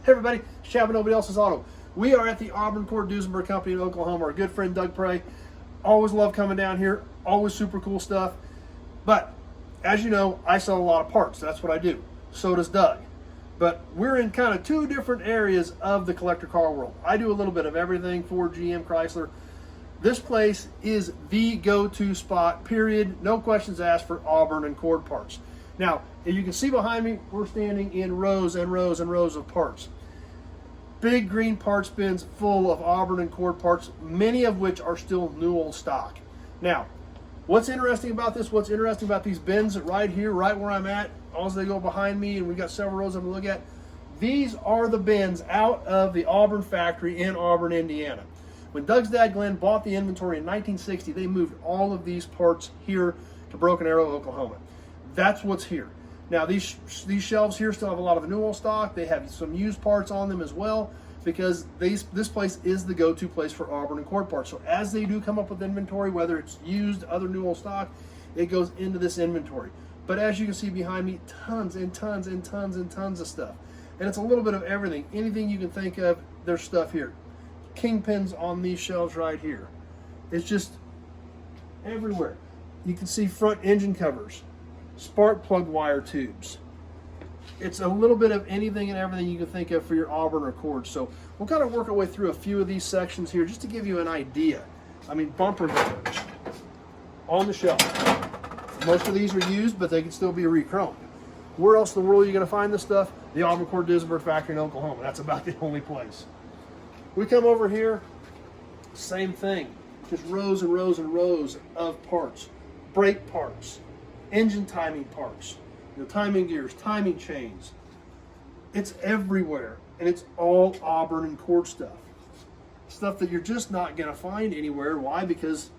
Hey everybody, Chad with Nobody Else's Auto. We are at the Auburn Cord Duesenberg Co in Oklahoma. Our good friend Doug Prey. Always love coming down here. Always super cool stuff. But as you know, I sell a lot of parts. That's what I do. So does Doug. But we're in kind of two different areas of the collector car world. I do a little bit of everything, Ford, GM, Chrysler. This place is the go-to spot, period. No questions asked for Auburn and Cord parts. Now, as you can see behind me, we're standing in rows and rows and rows of parts. Big green parts bins full of Auburn and Cord parts, many of which are still new old stock. Now, what's interesting about this, what's interesting about these bins right here, right where I'm at, as they go behind me, and we've got several rows I'm gonna look at, these are the bins out of the Auburn factory in Auburn, Indiana. When Doug's dad, Glenn, bought the inventory in 1960, they moved all of these parts here to Broken Arrow, Oklahoma. That's what's here. Now, these shelves here still have a lot of the new old stock. They have some used parts on them as well, because this place is the go-to place for Auburn and Cord parts. So as they do come up with inventory, whether it's used, other new old stock, it goes into this inventory. But as you can see behind me, tons and tons and tons and tons of stuff. And it's a little bit of everything. Anything you can think of, there's stuff here. Kingpins on these shelves right here. It's just everywhere. You can see front engine covers, spark plug wire tubes. It's a little bit of anything and everything you can think of for your Auburn or Cord. So we'll kind of work our way through a few of these sections here just to give you an idea. I mean, bumper guards on the shelf. Most of these are used, but they can still be re-chromed. Where else in the world are you going to find this stuff? The Auburn Cord Duesenberg factory in Oklahoma. That's about the only place. We come over here, same thing. Just rows and rows and rows of parts. Brake parts, engine timing parts, timing gears, timing chains. It's everywhere, and it's all Auburn and Cord stuff. Stuff that you're just not going to find anywhere. Why? Because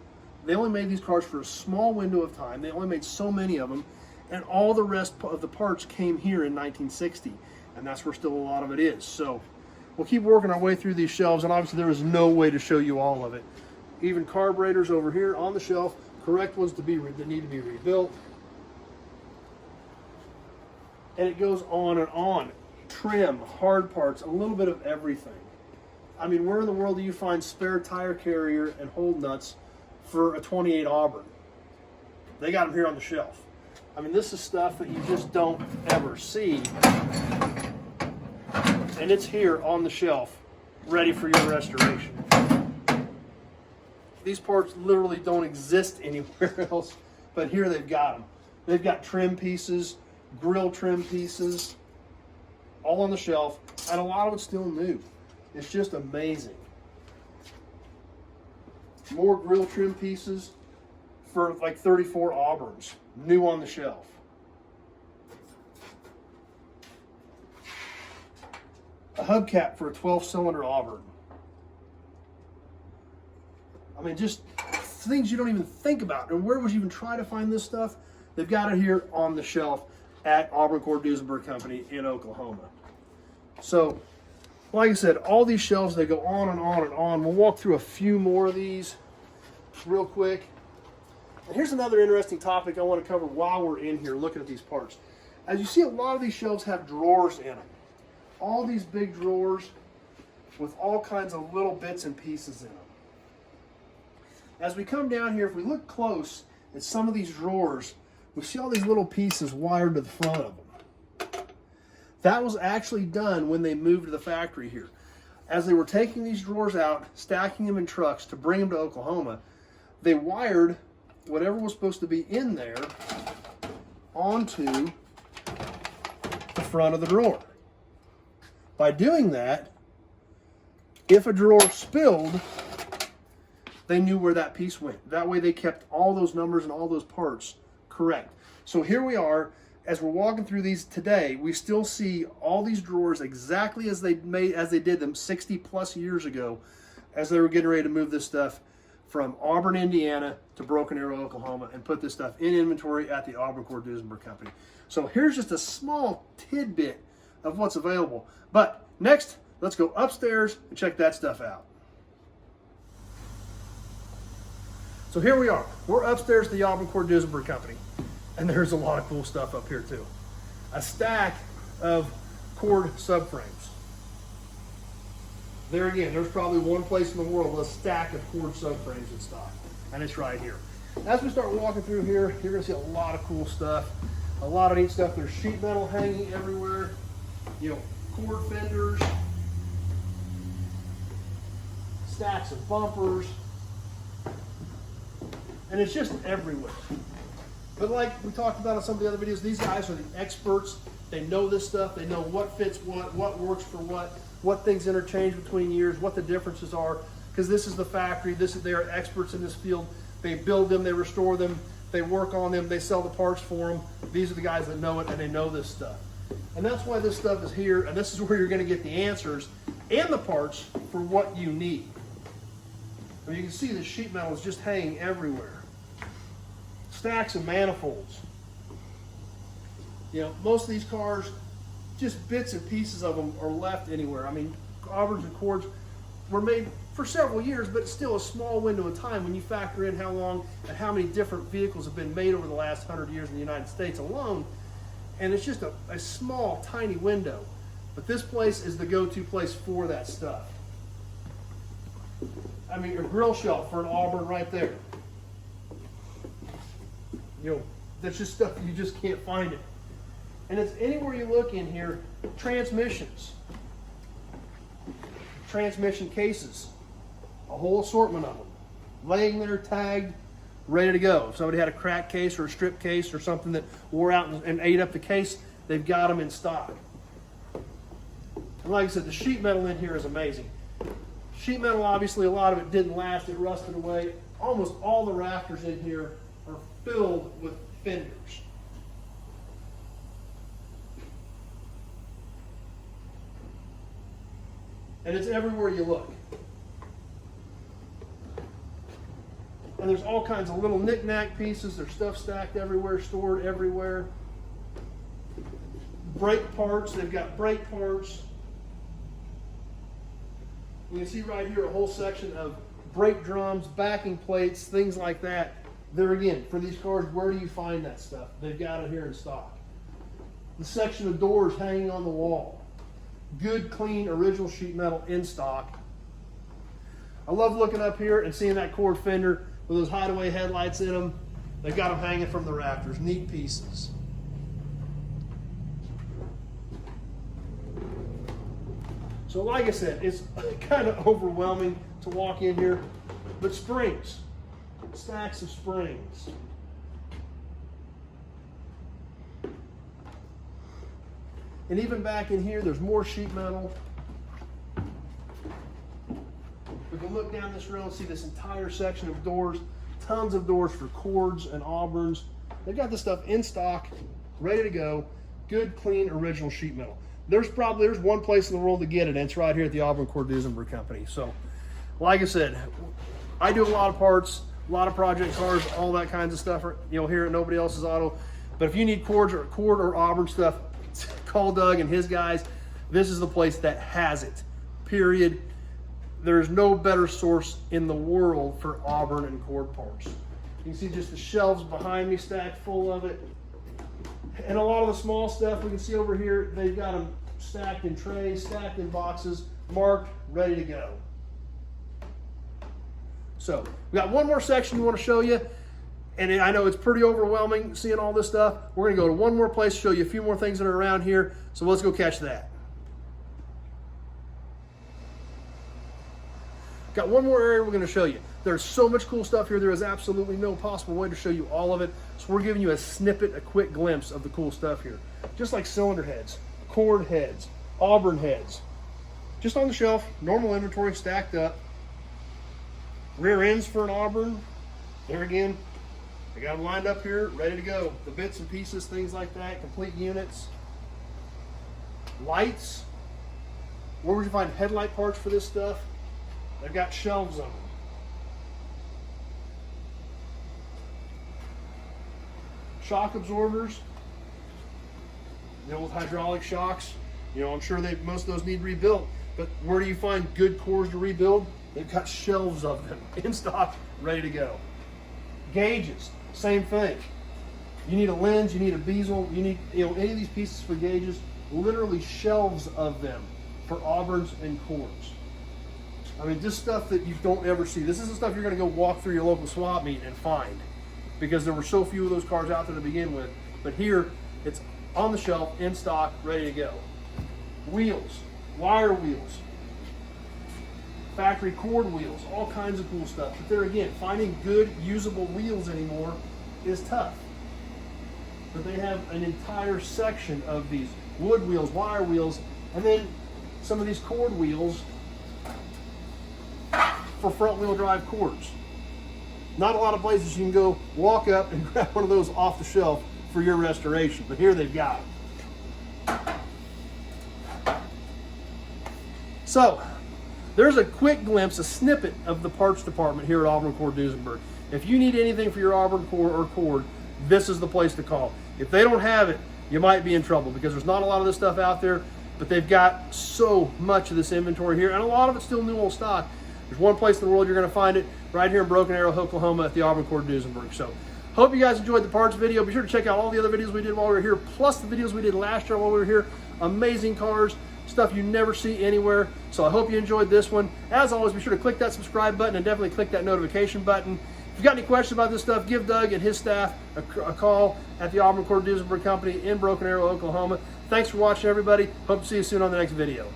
they only made these cars for a small window of time. They only made so many of them, and all the rest of the parts came here in 1960, and that's where still a lot of it is. So we'll keep working our way through these shelves, and obviously there is no way to show you all of it. Even carburetors over here on the shelf, correct ones that need to be rebuilt. And it goes on and on. Trim, hard parts, a little bit of everything. I mean, where in the world do you find spare tire carrier and hold nuts for a 28 Auburn? They got them here on the shelf. I mean, this is stuff that you just don't ever see. And it's here on the shelf, ready for your restoration. These parts literally don't exist anywhere else, but here they've got them. They've got trim pieces, grill trim pieces, all on the shelf, and a lot of it's still new. It's just amazing. More grill trim pieces for like 34 Auburns, new on the shelf. A hubcap for a 12-cylinder Auburn. I mean, just things you don't even think about. And where would you even try to find this stuff? They've got it here on the shelf at Auburn Cord Duesenberg Company in Oklahoma. So, like I said, all these shelves, they go on and on and on. We'll walk through a few more of these real quick. And here's another interesting topic I want to cover while we're in here looking at these parts. As you see, a lot of these shelves have drawers in them. All these big drawers with all kinds of little bits and pieces in them. As we come down here, if we look close at some of these drawers, we see all these little pieces wired to the front of them. That was actually done when they moved to the factory here. As they were taking these drawers out, stacking them in trucks to bring them to Oklahoma, they wired whatever was supposed to be in there onto the front of the drawer. By doing that, if a drawer spilled, they knew where that piece went. That way they kept all those numbers and all those parts correct. So here we are, as we're walking through these today, we still see all these drawers exactly as they did them 60 plus years ago, as they were getting ready to move this stuff from Auburn, Indiana to Broken Arrow, Oklahoma, and put this stuff in inventory at the Auburn Cord Duesenberg Company. So here's just a small tidbit of what's available. But next, let's go upstairs and check that stuff out. So here we are. We're upstairs at the Auburn Cord Duesenberg Company, and there's a lot of cool stuff up here too. A stack of cord subframes. There again, there's probably one place in the world with a stack of cord subframes in stock, and it's right here. As we start walking through here, you're gonna see a lot of cool stuff, a lot of neat stuff. There's sheet metal hanging everywhere, you know, cord fenders, stacks of bumpers, and it's just everywhere. But like we talked about in some of the other videos, these guys are the experts. They know this stuff. They know what fits what works for what things interchange between years, what the differences are, because this is the factory. They are experts in this field. They build them, they restore them, they work on them, they sell the parts for them. These are the guys that know it, and they know this stuff. And that's why this stuff is here, and this is where you're going to get the answers and the parts for what you need. I mean, you can see the sheet metal is just hanging everywhere. Stacks of manifolds. You know, most of these cars, just bits and pieces of them are left anywhere. I mean, Auburns and Cords were made for several years, but it's still a small window of time when you factor in how long and how many different vehicles have been made over the last 100 years in the United States alone. And it's just a small, tiny window. But this place is the go-to place for that stuff. I mean, your grill shelf for an Auburn right there. You know, that's just stuff you just can't find it. And it's anywhere you look in here, transmissions, transmission cases, a whole assortment of them, laying there tagged, ready to go. If somebody had a cracked case or a strip case or something that wore out and ate up the case, they've got them in stock. And like I said, the sheet metal in here is amazing. Sheet metal, obviously, a lot of it didn't last, it rusted away. Almost all the rafters in here are filled with fenders. And it's everywhere you look. And there's all kinds of little knick-knack pieces. There's stuff stacked everywhere, stored everywhere. Brake parts, they've got brake parts. You can see right here a whole section of brake drums, backing plates, things like that. There again, for these cars, where do you find that stuff? They've got it here in stock. The section of doors hanging on the wall. Good, clean, original sheet metal in stock. I love looking up here and seeing that cord fender with those hideaway headlights in them. They've got them hanging from the rafters. Neat pieces. So like I said, it's kind of overwhelming to walk in here, but springs, stacks of springs. And even back in here, there's more sheet metal. We can look down this row and see this entire section of doors, tons of doors for Cords and Auburns. They've got this stuff in stock, ready to go. Good, clean, original sheet metal. There's one place in the world to get it, and it's right here at the Auburn Cord Duesenberg Company. So, like I said, I do a lot of parts, a lot of project cars, all that kinds of stuff, you know, here at Nobody Else's Auto. But if you need cord or Auburn stuff, call Doug and his guys. This is the place that has it, period. There's no better source in the world for Auburn and Cord parts. You can see just the shelves behind me stacked full of it. And a lot of the small stuff we can see over here, they've got them stacked in trays, stacked in boxes, marked, ready to go. So we got one more section we want to show you. And I know it's pretty overwhelming seeing all this stuff. We're going to go to one more place, show you a few more things that are around here. So let's go catch that. Got one more area we're going to show you. There's so much cool stuff here. There is absolutely no possible way to show you all of it. So we're giving you a snippet, a quick glimpse of the cool stuff here. Just like cylinder heads, cord heads, Auburn heads. Just on the shelf, normal inventory stacked up. Rear ends for an Auburn. There again, I got them lined up here, ready to go. The bits and pieces, things like that, complete units. Lights. Where would you find headlight parts for this stuff? They've got shelves on them. Shock absorbers, you know, with hydraulic shocks. You know, I'm sure most of those need rebuilt, but where do you find good cores to rebuild? They've got shelves of them in stock, ready to go. Gauges, same thing. You need a lens, you need a bezel, you need, you know, any of these pieces for gauges, literally shelves of them for Auburns and Cords. I mean, just stuff that you don't ever see. This is the stuff you're going to go walk through your local swap meet and find, because there were so few of those cars out there to begin with. But here, it's on the shelf, in stock, ready to go. Wheels, wire wheels, factory cord wheels, all kinds of cool stuff. But there again, finding good, usable wheels anymore is tough. But they have an entire section of these wood wheels, wire wheels, and then some of these cord wheels for front wheel drive cords. Not a lot of places you can go walk up and grab one of those off the shelf for your restoration, but here they've got them. So there's a quick glimpse, a snippet of the parts department here at Auburn Cord Duesenberg. If you need anything for your Auburn cord or cord, this is the place to call. If they don't have it, you might be in trouble, because there's not a lot of this stuff out there, but they've got so much of this inventory here, and a lot of it's still new old stock. There's one place in the world you're going to find it, right here in Broken Arrow, Oklahoma, at the Auburn Cord Duesenberg. So, hope you guys enjoyed the parts video. Be sure to check out all the other videos we did while we were here, plus the videos we did last year while we were here. Amazing cars, stuff you never see anywhere. So I hope you enjoyed this one. As always, be sure to click that subscribe button and definitely click that notification button. If you've got any questions about this stuff, give Doug and his staff a call at the Auburn Cord Duesenberg Company in Broken Arrow, Oklahoma. Thanks for watching, everybody. Hope to see you soon on the next video.